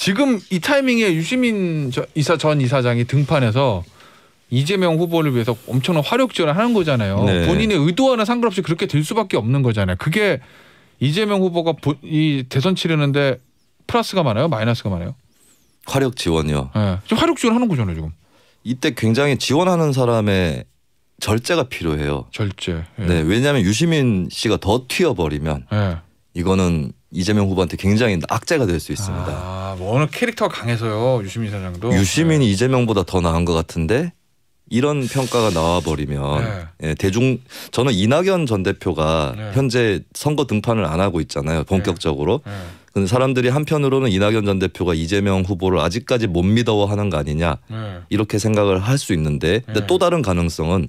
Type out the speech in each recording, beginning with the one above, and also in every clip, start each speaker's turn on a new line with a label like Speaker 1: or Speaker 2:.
Speaker 1: 지금 이 타이밍에 유시민 전 이사장이 등판해서 이재명 후보를 위해서 엄청난 화력 지원을 하는 거잖아요.
Speaker 2: 네.
Speaker 1: 본인의 의도와는 상관없이 그렇게 될 수밖에 없는 거잖아요. 그게 이재명 후보가 이 대선 치르는데 플러스가 많아요? 마이너스가 많아요?
Speaker 2: 화력 지원이요.
Speaker 1: 네. 지금 화력 지원하는 거잖아요. 지금.
Speaker 2: 이때 굉장히 지원하는 사람의 절제가 필요해요.
Speaker 1: 절제. 예.
Speaker 2: 네, 왜냐하면 유시민 씨가 더 튀어버리면
Speaker 1: 예.
Speaker 2: 이거는 이재명 후보한테 굉장히 악재가 될 수 있습니다.
Speaker 1: 뭐 오늘 캐릭터가 강해서요. 유시민 사장도.
Speaker 2: 유시민이 이재명보다 더 나은 것 같은데 이런 평가가 나와버리면 저는 이낙연 전 대표가 현재 선거 등판을 안 하고 있잖아요. 본격적으로. 근데 사람들이 한편으로는 이낙연 전 대표가 이재명 후보를 아직까지 못 믿어하는 거 아니냐 이렇게 생각을 할 수 있는데 근데 또 다른 가능성은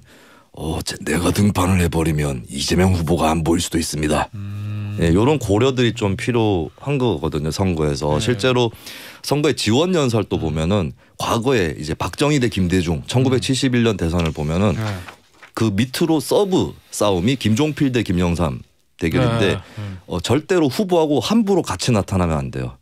Speaker 2: 내가 등판을 해버리면 이재명 후보가 안 보일 수도 있습니다. 이런 고려들이 좀 필요한 거거든요. 선거에서. 실제로 선거의 지원 연설도 보면은 과거에 이제 박정희 대 김대중 1971년 대선을 보면은 그 밑으로 서브 싸움이 김종필 대 김영삼 대결인데 절대로 후보하고 함부로 같이 나타나면 안 돼요.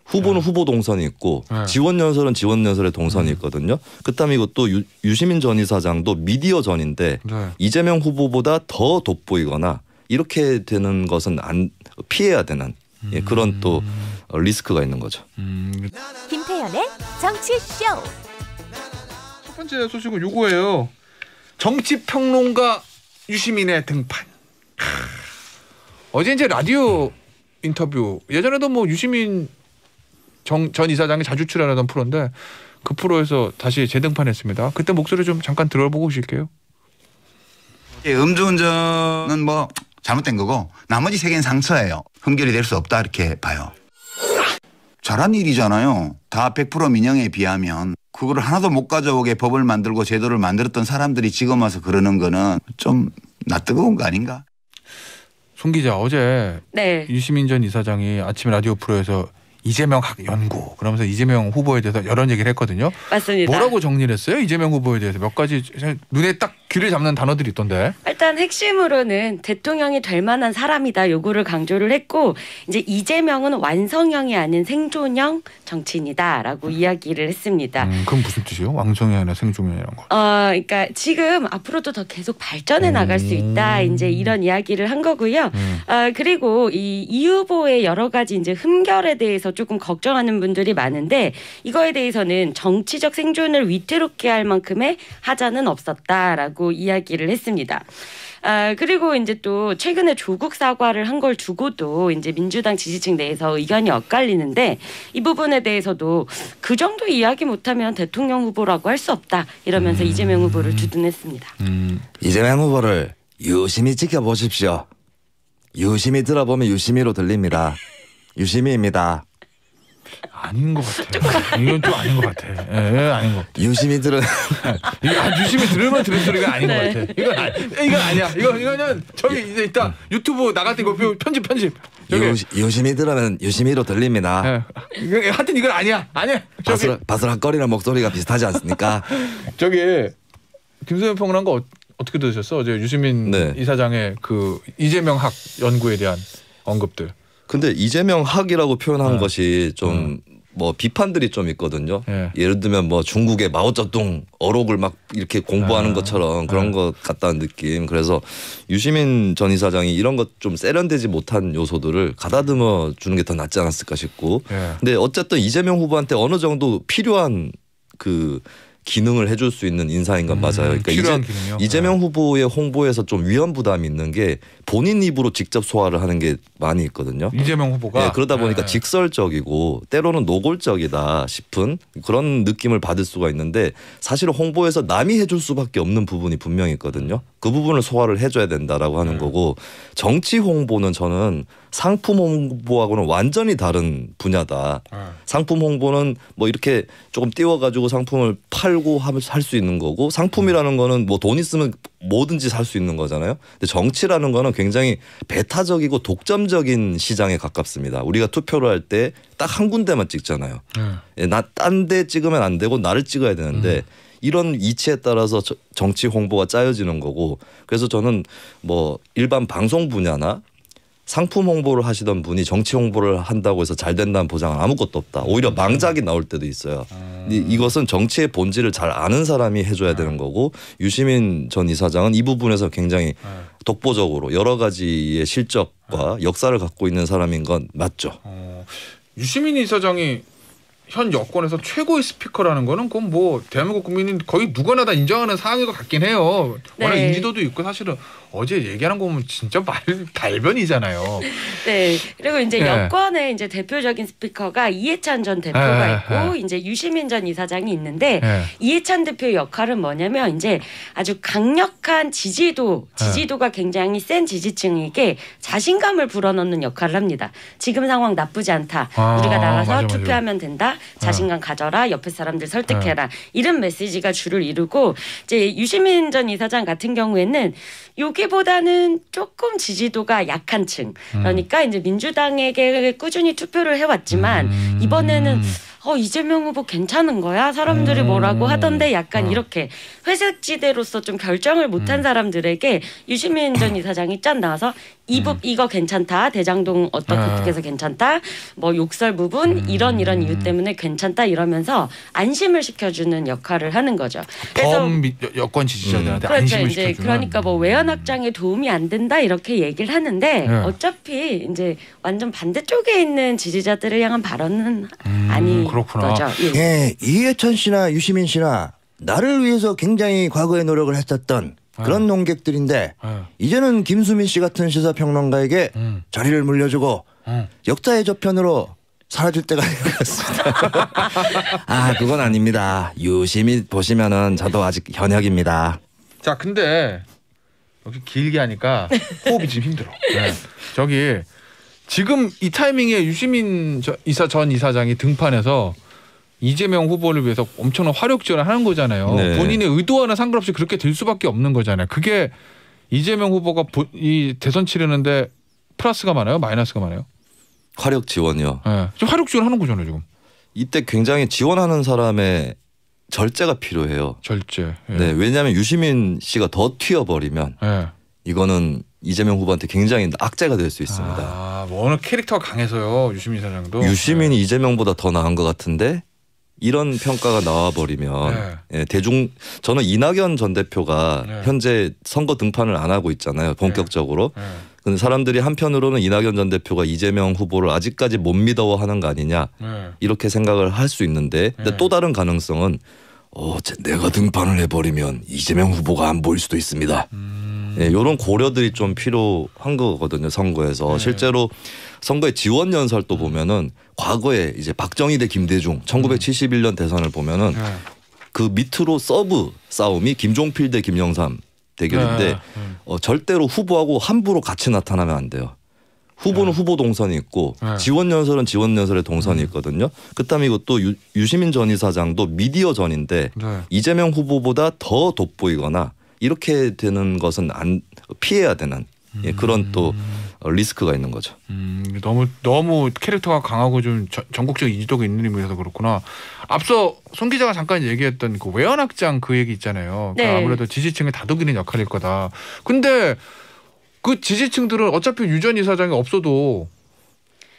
Speaker 2: 후보는 후보 동선이 있고 지원 연설은 지원 연설의 동선이 있거든요. 그다음에 이것도 유시민 전 이사장도 미디어 전인데 이재명 후보보다 더 돋보이거나 이렇게 되는 것은 피해야 되는 그런 또 리스크가 있는 거죠.
Speaker 3: 김태현의 정치쇼.
Speaker 1: 첫 번째 소식은 요거예요. 정치평론가 유시민의 등판. 어제 이제 라디오 인터뷰 예전에도 뭐 유시민 전 이사장이 자주 출연하던 프로인데 그 프로에서 다시 재등판했습니다. 그때 목소리 좀 잠깐 들어보고 오실게요.
Speaker 4: 음주운전은 뭐 잘못된 거고 나머지 세 개는 상처예요. 흠결이 될 수 없다 이렇게 봐요. 잘한 일이잖아요. 다 100% 민영에 비하면 그걸 하나도 못 가져오게 법을 만들고 제도를 만들었던 사람들이 지금 와서 그러는 거는 좀 낯뜨거운 거 아닌가?
Speaker 1: 손 기자 어제 유시민 전 이사장이 아침 라디오 프로에서 이재명 학 연구 그러면서 이재명 후보에 대해서 여러 얘기를 했거든요.
Speaker 5: 맞습니다.
Speaker 1: 뭐라고 정리를 했어요? 이재명 후보에 대해서 몇 가지 눈에 딱 귀를 잡는 단어들이 있던데.
Speaker 5: 일단 핵심으로는 대통령이 될 만한 사람이다 요구를 강조를 했고 이제 이재명은 완성형이 아닌 생존형 정치인이다라고 이야기를 했습니다.
Speaker 1: 그건 무슨 뜻이요? 완성형이 아니라 생존형이라는 거.
Speaker 5: 그러니까 지금 앞으로도 더 계속 발전해 나갈 수 있다 이제 이런 이야기를 한 거고요. 그리고 이 후보의 여러 가지 이제 흠결에 대해서 조금 걱정하는 분들이 많은데 이거에 대해서는 정치적 생존을 위태롭게 할 만큼의 하자는 없었다라고 이야기를 했습니다. 그리고 이제 또 최근에 조국 사과를 한 걸 두고도 이제 민주당 지지층 내에서 의견이 엇갈리는데 이 부분에 대해서도 그 정도 이야기 못하면 대통령 후보라고 할 수 없다 이러면서 이재명 후보를 두둔했습니다.
Speaker 2: 이재명 후보를 유심히 지켜보십시오. 유심히 들어보면 유심히로 들립니다. 유심히입니다.
Speaker 1: 아닌 것 같아. 이건 좀 아닌 것 같아. 아닌 것 같아.
Speaker 2: 유심히 들은
Speaker 1: 유심히 들으면 들은 소리가 아닌 것 같아. 이건 아니야. 이거는 저기 이제 이따 유튜브 나갈 때 이거 편집.
Speaker 2: 유심히 들으면 유심히로 들립니다.
Speaker 1: 하여튼 이건 아니야.
Speaker 2: 바스락거리는 목소리가 비슷하지 않습니까?
Speaker 1: 저기 김소연 평론가 어떻게 들으셨어? 어제 유시민 이사장의 그 이재명 학 연구에 대한 언급들.
Speaker 2: 근데 이재명 학이라고 표현한 것이 좀 뭐 비판들이 좀 있거든요. 예를 들면 뭐 중국의 마오쩌둥 어록을 막 이렇게 공부하는 것처럼 그런 것 같다는 느낌. 그래서 유시민 전 이사장이 이런 것 좀 세련되지 못한 요소들을 가다듬어 주는 게 더 낫지 않았을까 싶고. 근데 어쨌든 이재명 후보한테 어느 정도 필요한 그 기능을 해줄 수 있는 인사인 건 맞아요. 그러니까 이재명 후보의 홍보에서 좀 위험 부담이 있는 게 본인 입으로 직접 소화를 하는 게 많이 있거든요.
Speaker 1: 이재명 후보가.
Speaker 2: 그러다 보니까 직설적이고 때로는 노골적이다 싶은 그런 느낌을 받을 수가 있는데 사실 홍보에서 남이 해줄 수밖에 없는 부분이 분명히 있거든요. 그 부분을 소화를 해줘야 된다라고 하는 거고 정치 홍보는 저는 상품 홍보하고는 완전히 다른 분야다. 상품 홍보는 뭐 이렇게 조금 띄워가지고 상품을 팔고 할 수 있는 거고 상품이라는 거는 뭐 돈 있으면 뭐든지 살 수 있는 거잖아요. 근데 정치라는 거는 굉장히 배타적이고 독점적인 시장에 가깝습니다. 우리가 투표를 할 때 딱 한 군데만 찍잖아요. 나 딴 데 찍으면 안 되고 나를 찍어야 되는데 이런 이치에 따라서 정치 홍보가 짜여지는 거고 그래서 저는 뭐 일반 방송 분야나 상품 홍보를 하시던 분이 정치 홍보를 한다고 해서 잘 된다는 보장은 아무것도 없다. 오히려 망작이 나올 때도 있어요. 이것은 정치의 본질을 잘 아는 사람이 해줘야 되는 거고 유시민 전 이사장은 이 부분에서 굉장히 독보적으로 여러 가지의 실적과 역사를 갖고 있는 사람인 건 맞죠.
Speaker 1: 유시민 이사장이 현 여권에서 최고의 스피커라는 거는 그건 뭐 대한민국 국민인 거의 누구나 다 인정하는 사항인 것 같긴 해요. 워낙
Speaker 5: 네.
Speaker 1: 인지도도 있고 사실은 어제 얘기하는 거 보면 진짜 달변이잖아요.
Speaker 5: 네. 그리고 이제
Speaker 1: 예.
Speaker 5: 여권의 이제 대표적인 스피커가 이해찬 전 대표가 있고 이제 유시민 전 이사장이 있는데 이해찬 대표의 역할은 뭐냐면 이제 아주 강력한 지지도가 굉장히 센 지지층에게 자신감을 불어넣는 역할을 합니다. 지금 상황 나쁘지 않다. 우리가 나가서
Speaker 1: 맞아.
Speaker 5: 투표하면 된다. 자신감 가져라. 옆에 사람들 설득해라. 이런 메시지가 주를 이루고 이제 유시민 전 이사장 같은 경우에는 여기보다는 조금 지지도가 약한 층. 그러니까 이제 민주당에게 꾸준히 투표를 해왔지만 이번에는 이재명 후보 괜찮은 거야? 사람들이 뭐라고 하던데 약간 이렇게 회색지대로서 좀 결정을 못한 사람들에게 유시민 전 이사장이 짠 나와서 이거 괜찮다. 대장동 어떻게 해서 괜찮다. 뭐 욕설 부분 이런 이유 때문에 괜찮다 이러면서 안심을 시켜주는 역할을 하는 거죠. 그래서
Speaker 1: 여권 지지자들한테
Speaker 5: 그렇죠.
Speaker 1: 안심을
Speaker 5: 이제
Speaker 1: 시켜주는.
Speaker 5: 그러니까 뭐 외연 확장에 도움이 안 된다 이렇게 얘기를 하는데
Speaker 1: 네.
Speaker 5: 어차피 이제 완전 반대쪽에 있는 지지자들을 향한 발언은 아닌
Speaker 1: 그렇구나.
Speaker 5: 거죠. 예.
Speaker 6: 예, 이해찬 씨나 유시민 씨나 나를 위해서 굉장히 과거에 노력을 했었던 그런 논객들인데 이제는 김수민 씨 같은 시사평론가에게 자리를 물려주고 역사의 저편으로 사라질 때가 된 것 같습니다.
Speaker 2: 아 그건 아닙니다. 유심히 보시면은 저도 아직 현역입니다.
Speaker 1: 자, 근데 여기 길게 하니까 호흡이 지금 힘들어. 저기 지금 이 타이밍에 유시민 전 이사장이 등판해서 이재명 후보를 위해서 엄청난 화력 지원을 하는 거잖아요.
Speaker 2: 네.
Speaker 1: 본인의 의도와는 상관없이 그렇게 될 수밖에 없는 거잖아요. 그게 이재명 후보가 이 대선 치르는데 플러스가 많아요? 마이너스가 많아요?
Speaker 2: 화력 지원이요.
Speaker 1: 네. 지금 화력 지원하는 거잖아요, 지금.
Speaker 2: 이때 굉장히 지원하는 사람의 절제가 필요해요.
Speaker 1: 절제. 예.
Speaker 2: 네, 왜냐하면 유시민 씨가 더 튀어버리면
Speaker 1: 예.
Speaker 2: 이거는 이재명 후보한테 굉장히 악재가 될 수 있습니다.
Speaker 1: 아, 뭐 오늘 캐릭터가 강해서요, 유시민 사장도.
Speaker 2: 유시민이 이재명보다 더 나은 것 같은데 이런 평가가 나와버리면 저는 이낙연 전 대표가 현재 선거 등판을 안 하고 있잖아요. 본격적으로. 근데 사람들이 한편으로는 이낙연 전 대표가 이재명 후보를 아직까지 못 믿어하는 거 아니냐 이렇게 생각을 할 수 있는데 근데 또 다른 가능성은 내가 등판을 해버리면 이재명 후보가 안 보일 수도 있습니다. 이런 고려들이 좀 필요한 거거든요. 선거에서 실제로 선거의 지원 연설도 보면은 과거에 이제 박정희 대 김대중 1971년 대선을 보면은 그 밑으로 서브 싸움이 김종필 대 김영삼 대결인데 절대로 후보하고 함부로 같이 나타나면 안 돼요. 후보는 후보 동선이 있고 지원 연설은 지원 연설의 동선이 있거든요. 그다음에 이것도 유시민 전 이사장도 미디어 전인데 이재명 후보보다 더 돋보이거나 이렇게 되는 것은 피해야 되는 그런 또 리스크가 있는 거죠.
Speaker 1: 너무 캐릭터가 강하고 좀 전국적 인지도가 있는 의미에서 그렇구나. 앞서 손 기자가 잠깐 얘기했던 그 외연 확장 그 얘기 있잖아요.
Speaker 5: 네.
Speaker 1: 그러니까 아무래도 지지층을 다독이는 역할일 거다. 근데 그 지지층들은 어차피 유 전 이사장이 없어도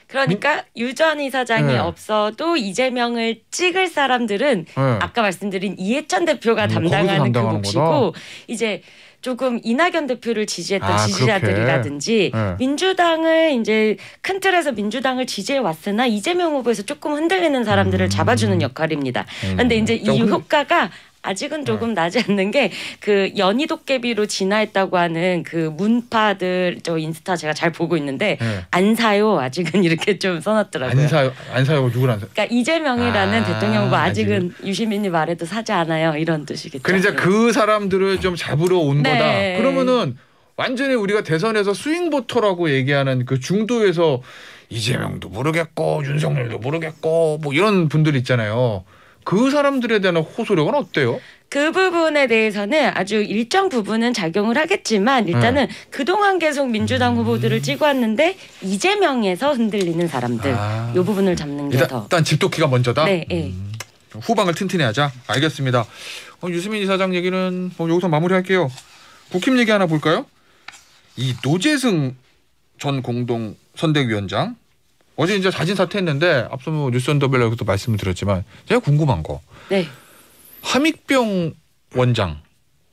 Speaker 5: 그러니까 유 전 이사장이 없어도 이재명을 찍을 사람들은 아까 말씀드린 이해찬 대표가 담당하는 그 몫이고 이제 조금 이낙연 대표를 지지했던 지지자들이라든지 민주당을 이제 큰 틀에서 민주당을 지지해 왔으나 이재명 후보에서 조금 흔들리는 사람들을 잡아주는 역할입니다. 그런데 이제 이 효과가 아직은 조금 나지 않는 게 그 연희도깨비로 진화했다고 하는 그 문파들 저 인스타 제가 잘 보고 있는데 안 사요 아직은 이렇게 좀 써놨더라고요.
Speaker 1: 안 사요. 누구를 안 사요?
Speaker 5: 그러니까 이재명이라는 대통령 후보 아직은 유시민이 말해도 사지 않아요 이런 뜻이겠죠.
Speaker 1: 그러니까 그 사람들을 좀 잡으러 온
Speaker 5: 네.
Speaker 1: 거다. 그러면은 완전히 우리가 대선에서 스윙보터라고 얘기하는 그 중도에서 이재명도 모르겠고 윤석열도 모르겠고 뭐 이런 분들 있잖아요. 그 사람들에 대한 호소력은 어때요?
Speaker 5: 그 부분에 대해서는 아주 일정 부분은 작용을 하겠지만 일단은 그동안 계속 민주당 후보들을 찍어왔는데 이재명에서 흔들리는 사람들 이 부분을 잡는 게 더.
Speaker 1: 일단 집도끼가 먼저다?
Speaker 5: 네.
Speaker 1: 후방을 튼튼히 하자. 알겠습니다. 유시민 이사장 얘기는 여기서 마무리할게요. 국힘 얘기 하나 볼까요? 이 노재승 전 공동 선대위원장 어제 이제 자진 사퇴했는데 앞서 뭐 뉴스 언더벨에서도 말씀을 드렸지만 제가 궁금한 거.
Speaker 5: 네.
Speaker 1: 함익병 원장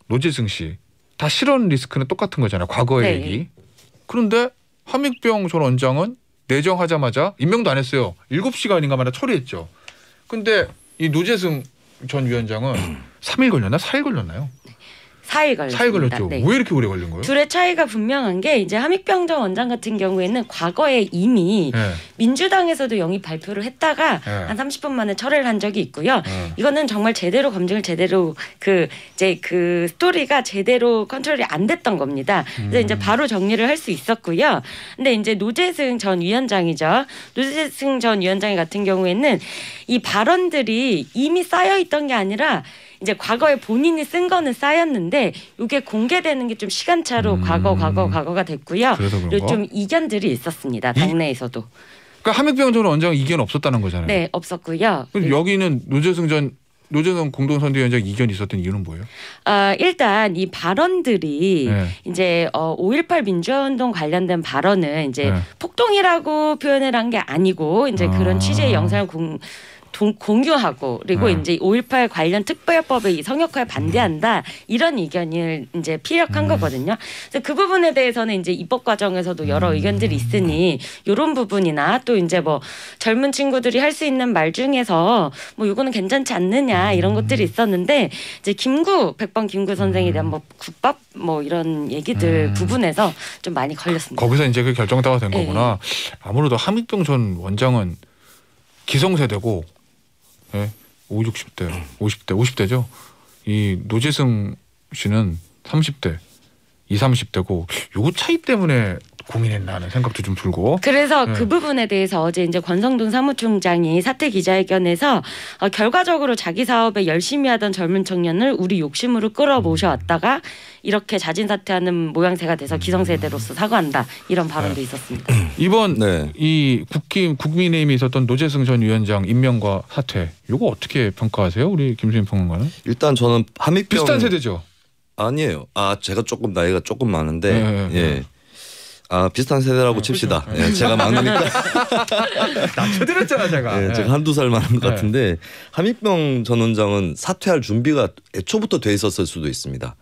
Speaker 1: 노재승 씨 다 실언 리스크는 똑같은 거잖아요. 과거의
Speaker 5: 네.
Speaker 1: 얘기. 그런데 함익병 전 원장은 내정하자마자 임명도 안 했어요. 7시간인가 만에 처리했죠. 근데 이 노재승 전 위원장은 3일 걸렸나? 4일 걸렸나요?
Speaker 5: 4일 걸렸습니다.
Speaker 1: 4일 걸렸죠.
Speaker 5: 네.
Speaker 1: 왜 이렇게 오래 걸린 거예요?
Speaker 5: 둘의 차이가 분명한 게 이제 함익병 전 원장 같은 경우에는 과거에 이미
Speaker 1: 네.
Speaker 5: 민주당에서도 영입 발표를 했다가
Speaker 1: 네.
Speaker 5: 한 30분 만에 철회를 한 적이 있고요.
Speaker 1: 네.
Speaker 5: 이거는 정말 제대로 검증을 제대로 그 스토리가 제대로 컨트롤이 안 됐던 겁니다. 그래서 이제 바로 정리를 할 수 있었고요. 근데 이제 노재승 전 위원장이죠. 노재승 전 위원장 같은 경우에는 이 발언들이 이미 쌓여 있던 게 아니라 이제 과거에 본인이 쓴 거는 쌓였는데 이게 공개되는 게 좀 시간차로 과거가 됐고요.
Speaker 1: 그래서 그런가?
Speaker 5: 그리고 좀 이견들이 있었습니다. 당내에서도.
Speaker 1: 그러니까 함익병 전 원장 이견 없었다는 거잖아요.
Speaker 5: 네, 없었고요.
Speaker 1: 그럼 여기는 노재승 공동선대위원장 이견이 있었던 이유는 뭐예요?
Speaker 5: 일단 이 발언들이
Speaker 1: 네.
Speaker 5: 이제 5.18 민주화운동 관련된 발언은 이제
Speaker 1: 네.
Speaker 5: 폭동이라고 표현을 한 게 아니고 이제 그런 취지의 영상을 공유하고 그리고 이제 5.18 관련 특별법의 이 성역화에 반대한다 이런 의견을 이제 피력한 거거든요. 그래서 그 부분에 대해서는 이제 입법 과정에서도 여러 의견들이 있으니 이런 부분이나 또 이제 뭐 젊은 친구들이 할 수 있는 말 중에서 뭐 이거는 괜찮지 않느냐 이런 것들이 있었는데 이제 백번 김구 선생에 대한 뭐 국밥 뭐 이런 얘기들 부분에서 좀 많이 걸렸습니다.
Speaker 1: 거기서 이제 그 결정타가 된
Speaker 5: 네.
Speaker 1: 거구나. 아무래도 함익병 전 원장은 기성세대고 네, 50대, 50대죠. 이 노재승 씨는 30대, 30대고 요거 차이 때문에 고민했나 하는 생각도 좀 들고.
Speaker 5: 그래서
Speaker 1: 네.
Speaker 5: 그 부분에 대해서 어제 이제 권성동 사무총장이 사퇴 기자회견에서 결과적으로 자기 사업에 열심히 하던 젊은 청년을 우리 욕심으로 끌어모셔왔다가 이렇게 자진 사퇴하는 모양새가 돼서 기성세대로서 사과한다 이런 발언도 있었습니다.
Speaker 1: 이번
Speaker 2: 네.
Speaker 1: 이 국민의힘에 있었던 노재승 전 위원장 임명과 사퇴 요거 어떻게 평가하세요? 우리 김수민 평론가는?
Speaker 2: 일단 저는 함익병
Speaker 1: 비슷한 세대죠.
Speaker 2: 아니에요. 제가 조금 나이가 조금 많은데
Speaker 1: 네.
Speaker 2: 예. 비슷한 세대라고 칩시다.
Speaker 1: 그렇죠.
Speaker 2: 예, 제가 막내니까
Speaker 1: 낮춰드렸잖아 제가.
Speaker 2: 예, 제가 한두 살 많은 것
Speaker 1: 네.
Speaker 2: 같은데 함익병 전 원장은 사퇴할 준비가 애초부터 돼 있었을 수도 있습니다.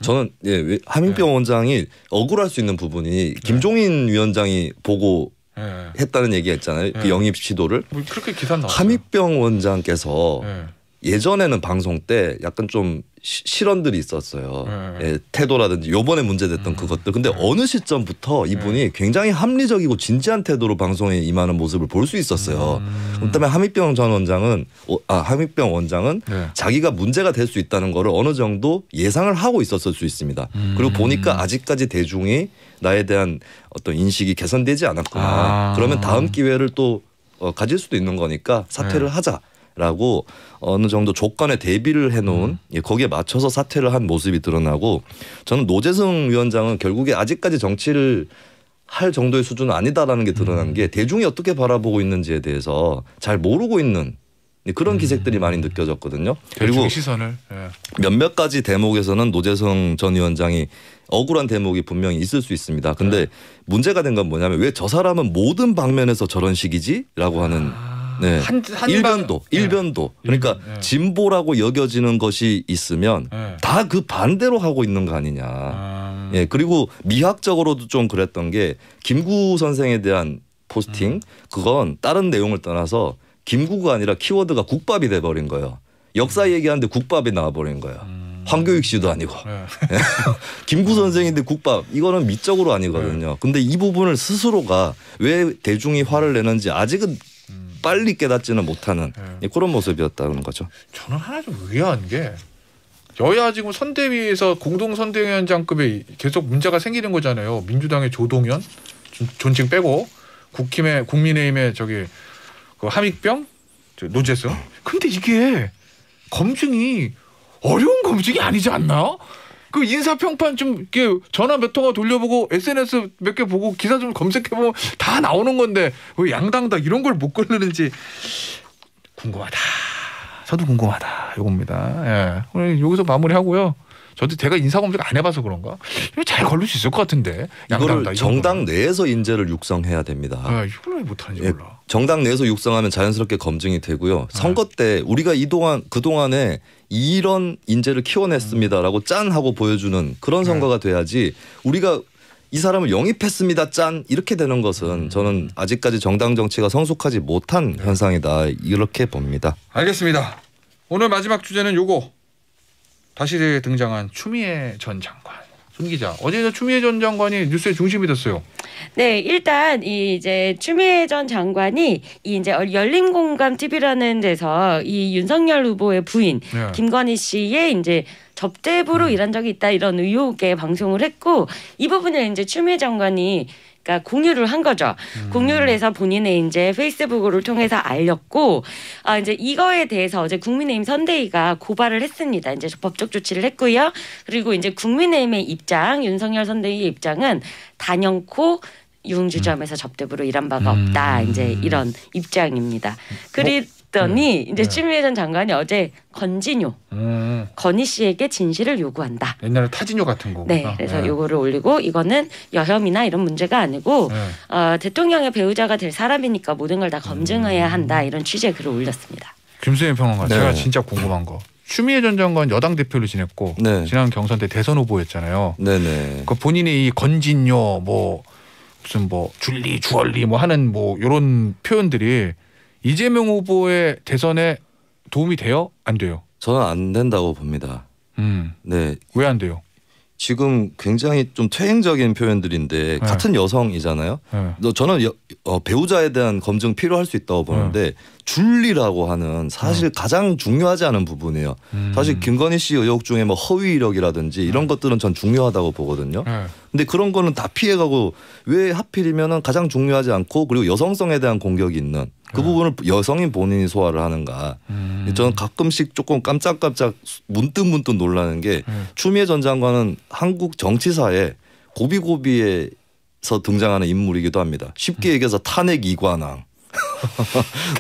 Speaker 2: 저는 함익병 원장이 억울할 수 있는 부분이 김종인 위원장이 보고
Speaker 1: 네.
Speaker 2: 했다는 얘기가 있잖아요. 그 영입 시도를.
Speaker 1: 뭐 그렇게 기사 나왔어요.
Speaker 2: 함익병 원장께서
Speaker 1: 네.
Speaker 2: 예전에는 방송 때 약간 좀 실언들이 있었어요.
Speaker 1: 네.
Speaker 2: 예, 태도라든지 요번에 문제됐던 그것들. 근데 어느 시점부터 이분이 굉장히 합리적이고 진지한 태도로 방송에 임하는 모습을 볼 수 있었어요. 그다음에 함익병 원장은
Speaker 1: 네.
Speaker 2: 자기가 문제가 될 수 있다는 거를 어느 정도 예상을 하고 있었을 수 있습니다. 그리고 보니까 아직까지 대중이 나에 대한 어떤 인식이 개선되지 않았구나. 그러면 다음 기회를 또 가질 수도 있는 거니까 사퇴를 하자라고 어느 정도 조건에 대비를 해놓은 거기에 맞춰서 사퇴를 한 모습이 드러나고 저는 노재승 위원장은 결국에 아직까지 정치를 할 정도의 수준은 아니다라는 게 드러난 게 대중이 어떻게 바라보고 있는지에 대해서 잘 모르고 있는 그런 기색들이 많이 느껴졌거든요. 그리고
Speaker 1: 시선을
Speaker 2: 몇몇 가지 대목에서는 노재승 전 위원장이 억울한 대목이 분명히 있을 수 있습니다. 근데 문제가 된 건 뭐냐면 왜 저 사람은 모든 방면에서 저런 식이지라고 하는 네. 일변도. 그러니까 진보라고 여겨지는 것이 있으면 다 그 반대로 하고 있는 거 아니냐. 예. 그리고 미학적으로도 좀 그랬던 게 김구 선생에 대한 포스팅 그건 다른 내용을 떠나서 김구가 아니라 키워드가 국밥이 돼버린 거예요. 역사 얘기하는데 국밥이 나와버린 거예요. 황교익 씨도 아니고. 김구 선생인데 국밥 이거는 미적으로 아니거든요. 근데 이 부분을 스스로가 왜 대중이 화를 내는지 아직은 빨리 깨닫지는 못하는 그런 모습이었다는 거죠.
Speaker 1: 저는 하나 좀 의아한 게 여야 지금 선대위에서 공동선대위원장급에 계속 문제가 생기는 거잖아요. 민주당의 조동연 존칭 빼고 국민의힘의 그 함익병 노재승. 근데 이게 검증이 어려운 검증이 아니지 않나? 그 인사평판 좀 이렇게 전화 몇 통화 돌려보고 SNS 몇 개 보고 기사 좀 검색해보면 다 나오는 건데 왜 양당 다 이런 걸 못 걸르는지 궁금하다. 저도 궁금하다. 이겁니다. 예. 오늘 여기서 마무리하고요. 저도 제가 인사 검색 안 해봐서 그런가? 이거 잘 걸릴 수 있을 것 같은데.
Speaker 2: 이거를 정당 내에서 인재를 육성해야 됩니다.
Speaker 1: 이걸 왜 못하는지
Speaker 2: 예,
Speaker 1: 몰라.
Speaker 2: 정당 내에서 육성하면 자연스럽게 검증이 되고요. 선거 때 우리가 그동안에 이런 인재를 키워냈습니다라고 짠 하고 보여주는 그런 선거가 돼야지 우리가 이 사람을 영입했습니다 짠 이렇게 되는 것은 저는 아직까지 정당 정치가 성숙하지 못한 현상이다 이렇게 봅니다.
Speaker 1: 알겠습니다. 오늘 마지막 주제는 요거. 다시 등장한 추미애 전 장관. 손 기자. 어제 추미애 전 장관이 뉴스의 중심이 됐어요.
Speaker 5: 네, 일단 이제 추미애 전 장관이 이제 열린공감 TV라는 데서 이 윤석열 후보의 부인 김건희 씨의 이제 접대부로 일한 적이 있다 이런 의혹의 방송을 했고 이 부분을 이제 추미애 장관이 그러니까 공유를 한 거죠. 공유를 해서 본인의 이제 페이스북을 통해서 알렸고, 이제 이거에 대해서 어제 국민의힘 선대위가 고발을 했습니다. 이제 법적 조치를 했고요. 그리고 이제 국민의힘의 입장, 윤석열 선대위의 입장은 단연코 유흥주점에서 접대부로 일한 바가 없다. 이제 이런 입장입니다. 그랬더니 이제 추미애 전 장관이 어제 건진요 건희 씨에게 진실을 요구한다.
Speaker 1: 옛날에 타진요 같은 거.
Speaker 5: 네, 그래서 요거를 올리고 이거는 여혐이나 이런 문제가 아니고 대통령의 배우자가 될 사람이니까 모든 걸 다 검증해야 한다 이런 취지의 글을 올렸습니다.
Speaker 1: 김수현 평론가, 제가 진짜 궁금한 거. 추미애 전 장관 여당 대표를 지냈고 지난 경선 때 대선 후보였잖아요.
Speaker 2: 네네.
Speaker 1: 그 본인이 이 건진요 뭐 무슨 뭐 줄리 주얼리 뭐 하는 뭐 이런 표현들이 이재명 후보의 대선에 도움이 돼요? 안 돼요?
Speaker 2: 저는 안 된다고 봅니다. 네.
Speaker 1: 왜 안 돼요?
Speaker 2: 지금 굉장히 좀 퇴행적인 표현들인데 같은 여성이잖아요. 저는 배우자에 대한 검증 필요할 수 있다고 보는데 줄리라고 하는 사실 가장 중요하지 않은 부분이에요. 사실 김건희 씨 의혹 중에 뭐 허위 이력이라든지 이런 것들은 전 중요하다고 보거든요. 근데 그런 거는 다 피해가고 왜 하필이면은 가장 중요하지 않고 그리고 여성성에 대한 공격이 있는 그 부분을 여성인 본인이 소화를 하는가. 저는 가끔씩 조금 깜짝깜짝 문득문득 놀라는 게 추미애 전 장관은 한국 정치사에 고비고비에서 등장하는 인물이기도 합니다. 쉽게 얘기해서 탄핵 이관왕.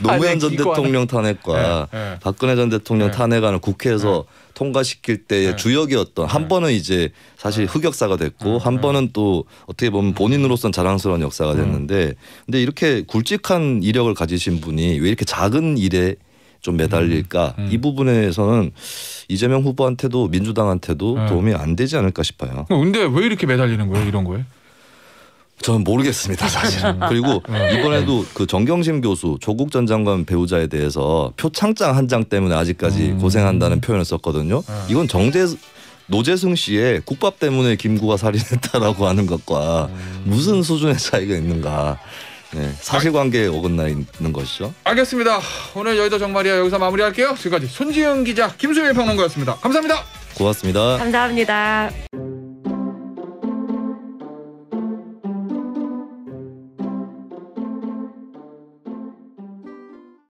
Speaker 2: 노무현 전 대통령 탄핵과 박근혜 전 대통령 탄핵안을 국회에서 통과시킬 때의 주역이었던 한 번은 이제 사실 흑역사가 됐고 한 번은 또 어떻게 보면 본인으로서는 자랑스러운 역사가 됐는데 근데 이렇게 굵직한 이력을 가지신 분이 왜 이렇게 작은 일에 좀 매달릴까 이 부분에서는 이재명 후보한테도 민주당한테도 도움이 안 되지 않을까 싶어요.
Speaker 1: 근데 왜 이렇게 매달리는 거예요? 이런 거에?
Speaker 2: 저는 모르겠습니다 사실. 그리고 이번에도 그 정경심 교수 조국 전 장관 배우자에 대해서 표창장 한 장 때문에 아직까지 고생한다는 표현을 썼거든요. 이건 노재승 씨의 국밥 때문에 김구가 살인했다라고 하는 것과 무슨 수준의 차이가 있는가. 네, 사실관계에 어긋나 있는 것이죠.
Speaker 1: 알겠습니다. 오늘 여의도 정말이야 여기서 마무리할게요. 지금까지 손지은 기자 김수민 평론가였습니다. 감사합니다.
Speaker 2: 고맙습니다.
Speaker 5: 감사합니다.